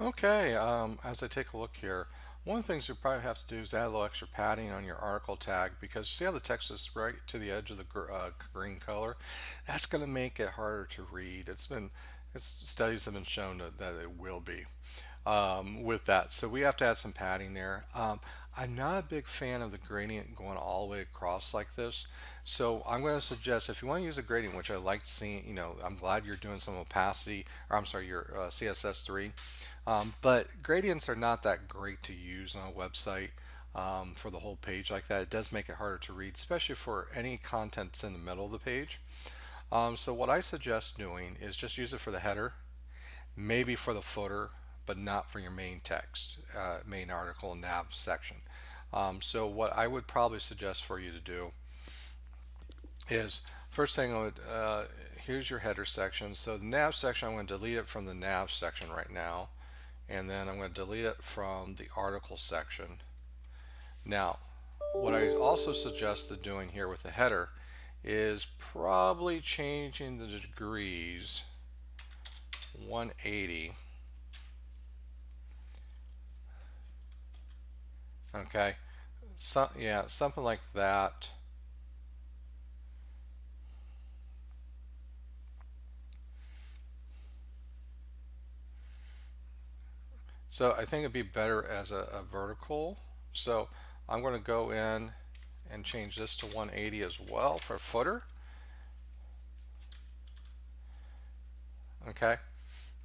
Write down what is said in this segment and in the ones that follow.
Okay, as I take a look here, one of the things you probably have to do is add a little extra padding on your article tag because see how the text is right to the edge of the green color? That's going to make it harder to read. Studies have been shown that it will be with that. So we have to add some padding there. I'm not a big fan of the gradient going all the way across like this. So I'm going to suggest if you want to use a gradient, which I like seeing, I'm glad you're doing some opacity, or I'm sorry, your CSS3. But gradients are not that great to use on a website for the whole page like that. It does make it harder to read, especially for any content that's in the middle of the page. So what I suggest doing is just use it for the header, maybe for the footer, but not for your main text, main article nav section. So what I would probably suggest for you to do is first thing here's your header section. So the nav section, I'm going to delete it from the nav section right now, and then I'm going to delete it from the article section. Now, what I also suggested doing here with the header is probably changing the degrees 180. Okay, yeah, something like that. So I think it'd be better as a vertical. So I'm going to go in and change this to 180 as well for footer. Okay.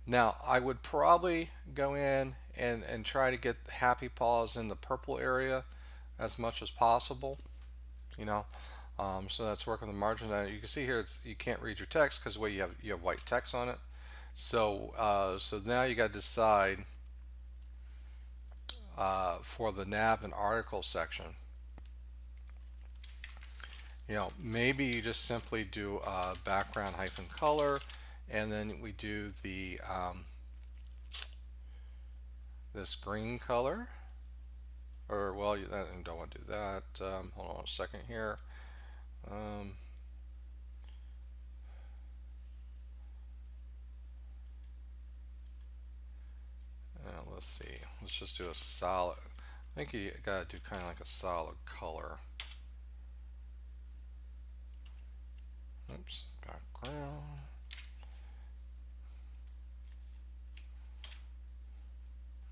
Now I would probably go in and try to get happy paws in the purple area as much as possible. You know, so that's working the margin. Now you can see here you can't read your text because the way you have white text on it. So now you got to decide for the nav and article section. Maybe you just simply do background hyphen color, and then we do the this green color, or well, you don't want to do that. Hold on a second here. Um, let's see. Let's just do a solid. I think you gotta do kind of like a solid color. Oops, background.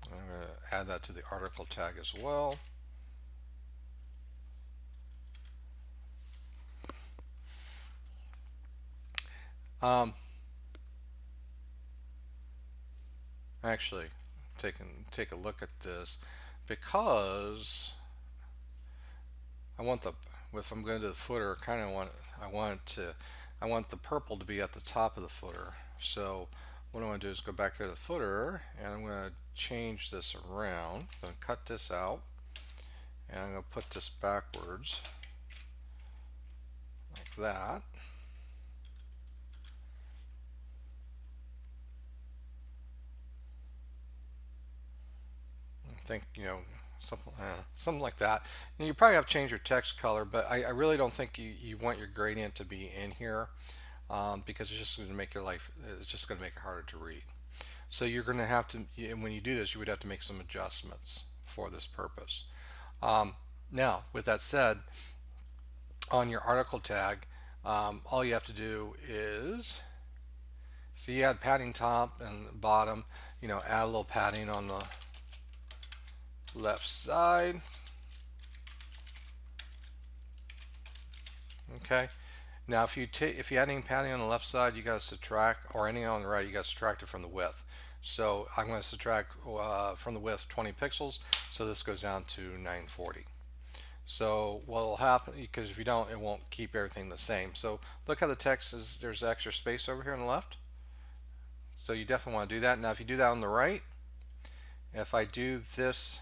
I'm going to add that to the article tag as well. Actually, take a look at this because I want if I'm going to the footer, I want the purple to be at the top of the footer. So what I want to do is go back to the footer, and I'm going to change this around. I'm going to cut this out, and I'm going to put this backwards like that. I think, something like that. And you probably have to change your text color, but I really don't think you want your gradient to be in here because it's just going to make it's just going to make it harder to read. So you're going to have to, when you do this, you would have to make some adjustments for this purpose. Now, with that said, on your article tag, all you have to do is, you add padding top and bottom, add a little padding on the left side. Okay. Now, if you add any padding on the left side, you got to subtract, or any on the right, you got to subtract it from the width. So I'm going to subtract from the width 20 pixels. So this goes down to 940. So what will happen, because if you don't, it won't keep everything the same. So look how the text is, there's extra space over here on the left. So you definitely want to do that. Now if you do that on the right, if I do this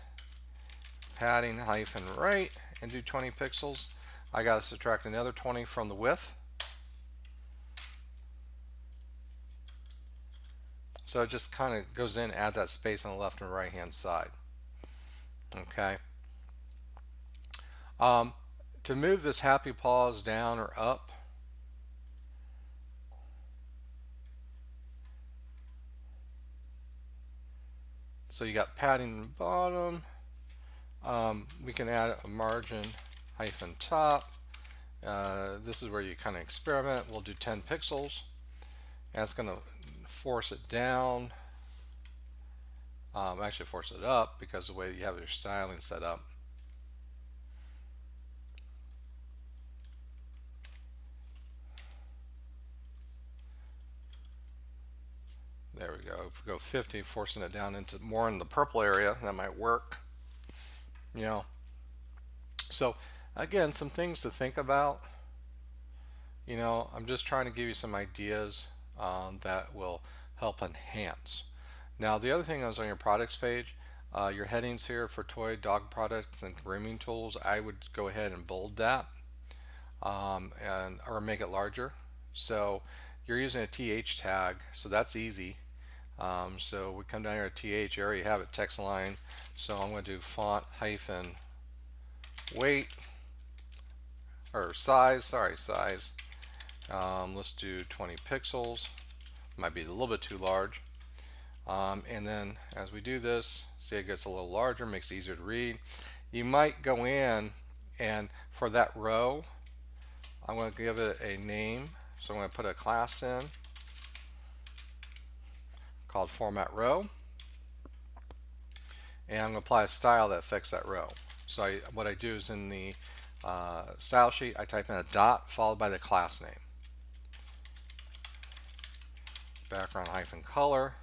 padding hyphen right and do 20 pixels, I got to subtract another 20 from the width. So it just kind of goes in, adds that space on the left and right hand side. Okay. To move this happy paws down or up, So you got padding in the bottom. We can add a margin hyphen top. This is where you kind of experiment. We'll do 10 pixels. And it's going to force it down. Actually force it up because of the way you have your styling set up. There we go. If we go 50, forcing it down into more in the purple area, that might work. You know, so again, some things to think about. You know, I'm just trying to give you some ideas that will help enhance. Now, the other thing is on your products page, your headings here for toy, dog products, and grooming tools, I would go ahead and bold that or make it larger. So you're using a TH tag, so that's easy. So we come down here to TH, you already have it text line. So I'm going to do font hyphen weight or size, sorry, size. Let's do 20 pixels. Might be a little bit too large. And then as we do this, see it gets a little larger, makes it easier to read. You might go in and for that row, I'm going to give it a name. So I'm going to put a class in called format row. And I'm going to apply a style that affects that row. So what I do is in the style sheet, I type in a dot followed by the class name. Background hyphen color.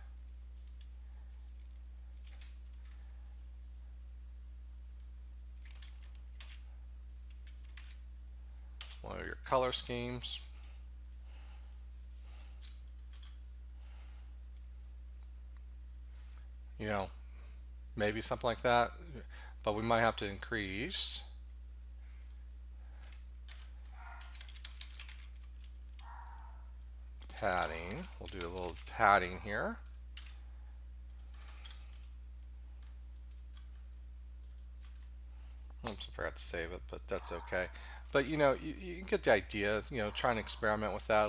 One of your color schemes. You know, maybe something like that, but we might have to increase padding. We'll do a little padding here. Oops, I forgot to save it, but that's okay. But you know, you get the idea, you know, trying to experiment with that.